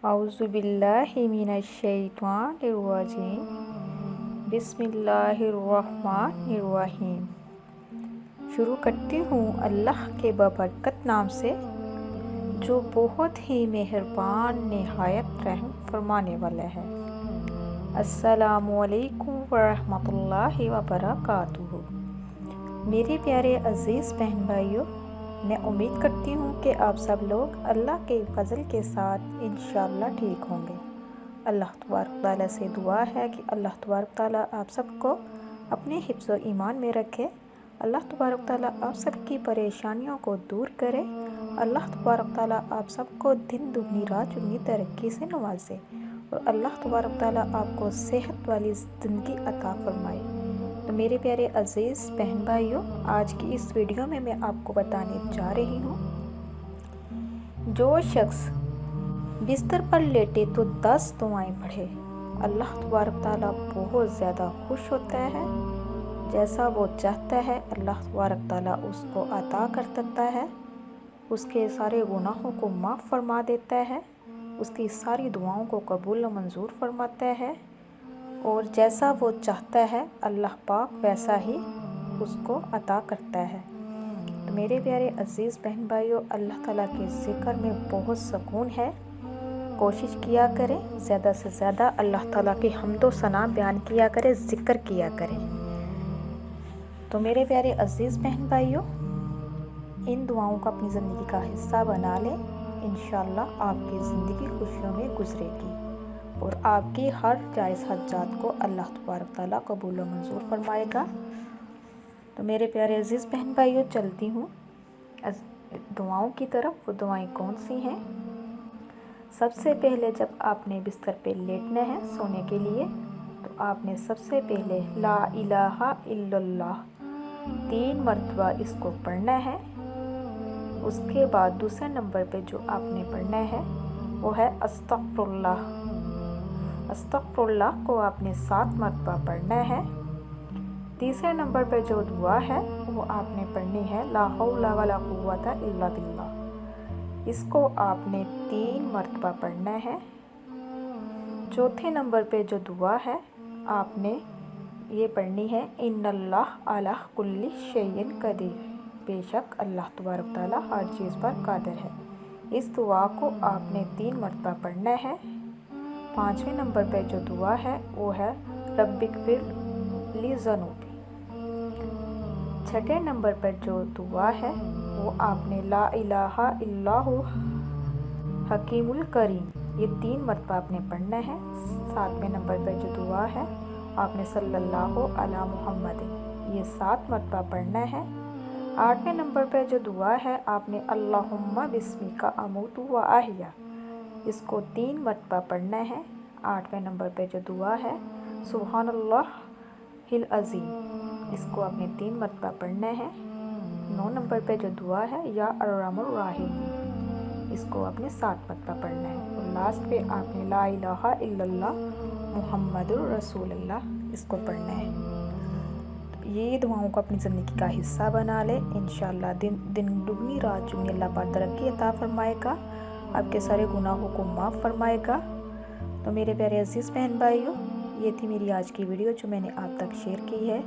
औज़ु बिल्लाहि मिनश्शैतानिर्रजीम बिस्मिल्लाहिर्रहमानिर्रहीम। शुरू करती हूँ अल्लाह के बबरकत नाम से जो बहुत ही मेहरबान निहायत रहम फरमाने वाला है। अस्सलामु अलैकुम वरहमतुल्लाहि वबरकातुहू। मेरे प्यारे अज़ीज़ बहन भाइयों, मैं उम्मीद करती हूँ कि आप सब लोग अल्लाह के फजल के साथ इंशाअल्लाह ठीक होंगे। अल्लाह तबारक ताला से दुआ है कि अल्लाह तबारक ताला आप सबको अपने हिफ्ज़ व ईमान में रखे। अल्लाह तबारक ताला आप सबकी परेशानियों को दूर करे। अल्लाह तबारक ताला आप सबको दिन दुगनी रात चुगनी तरक्की से नवाजे और अल्लाह तबारक ताला आपको सेहत वाली ज़िंदगी अता फरमाए। तो मेरे प्यारे अज़ीज़ बहन भाइयों, आज की इस वीडियो में मैं आपको बताने जा रही हूँ, जो शख्स बिस्तर पर लेटे तो 10 दुआएं पढ़े, अल्लाह तबारक ताला बहुत ज़्यादा खुश होता है। जैसा वो चाहता है अल्लाह तबारक ताला उसको अता कर देता है, उसके सारे गुनाहों को माफ़ फरमा देता है, उसकी सारी दुआओं को कबूल व मंजूर फरमाता है और जैसा वो चाहता है अल्लाह पाक वैसा ही उसको अता करता है। तो मेरे प्यारे अज़ीज़ बहन भाइयों, अल्लाह ताला के ज़िक्र में बहुत सुकून है। कोशिश किया करें ज़्यादा से ज़्यादा अल्लाह ताला की हम्दो सना बयान किया करें, ज़िक्र किया करें। तो मेरे प्यारे अज़ीज़ बहन भाइयों, इन दुआओं को अपनी ज़िंदगी का हिस्सा बना लें। इंशाअल्लाह आपकी ज़िंदगी खुशियों में गुजरेगी और आपकी हर जायज़ हज्जात को अल्लाह तबारक ताला कबूल व मंजूर फरमाएगा। तो मेरे प्यारे अज़ीज़ बहन भाइयों, चलती हूँ दुआओं की तरफ। वो दुआएं कौन सी हैं? सबसे पहले जब आपने बिस्तर पे लेटना है सोने के लिए, तो आपने सबसे पहले ला इलाहा इल्लल्लाह 3 मरतबा इसको पढ़ना है। उसके बाद दूसरे नंबर पे जो आपने पढ़ना है वो है अस्तगफिरुल्लाह। अस्तगफिरुल्लाह को आपने 7 मरतबा पढ़ना है। तीसरे नंबर पे जो दुआ है वो आपने पढ़नी है ला हौला वला कुव्वता इल्ला बिल्लाह। इसको आपने 3 मरतबा पढ़ना है। चौथे नंबर पे जो दुआ है आपने ये पढ़नी है इन्नल्लाह अला कुल्ली शैइन कदीर। बेशक अल्लाह तबारक ताला हर चीज़ पर कादिर है। इस दुआ को आपने 3 मरतबा पढ़ना है। 5वें नंबर पे जो दुआ है वो है रब्बिगफिर ली ज़नूबी। 6ठे नंबर पर जो दुआ है वो आपने ला इलाहा इल्लल्लाहु हकीमुल करीम, ये 3 मरतबा आपने पढ़ना है। 7वें नंबर पर जो दुआ है आपने सल्लल्लाहु अला मुहम्मद, ये 7 मरतबा पढ़ना है। 8वें नंबर पर जो दुआ है आपने अल्लाहुम्मा बिस्मिका अमूतु व अहिया, इसको 3 मरतबा पढ़ना है। 8वें नंबर पर जो दुआ है सुब्हानल्लाहिल अज़ीम, इसको आपने 3 मरतबा पढ़ना है। 9 नंबर पे जो दुआ है या अर्रहमुर राहिम, इसको आपने 7 मरतबा पढ़ना है। और लास्ट पे आपने ला इलाहा इल्लल्लाह मुहम्मदुर रसूलुल्लाह, इसको पढ़ना है। तो ये दुआओं को अपनी ज़िंदगी का हिस्सा बना ले। इंशाअल्लाह दिन दुगनी रात चुगनी अल्लाह पाक तरक्की अता फरमाएगा, आपके सारे गुनाहों को माफ़ फरमाएगा। तो मेरे प्यारे अज़ीज़ बहन भाइयों, ये थी मेरी आज की वीडियो जो मैंने आप तक शेयर की है।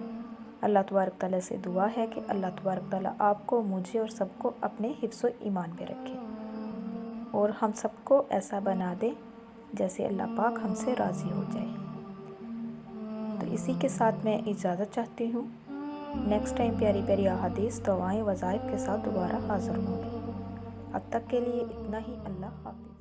अल्लाह तबारक ताला से दुआ है कि अल्लाह तबारक ताला आपको, मुझे और सबको अपने हिफ्ज़ व ईमान में रखे और हम सबको ऐसा बना दे जैसे अल्लाह पाक हमसे राज़ी हो जाए। तो इसी के साथ मैं इजाज़त चाहती हूँ। नेक्स्ट टाइम प्यारी प्यारी अहादीस, दुआएं, वज़ाइफ के साथ दोबारा हाज़िर होंगे। अब तक के लिए इतना ही। अल्लाह हाफ़िज़।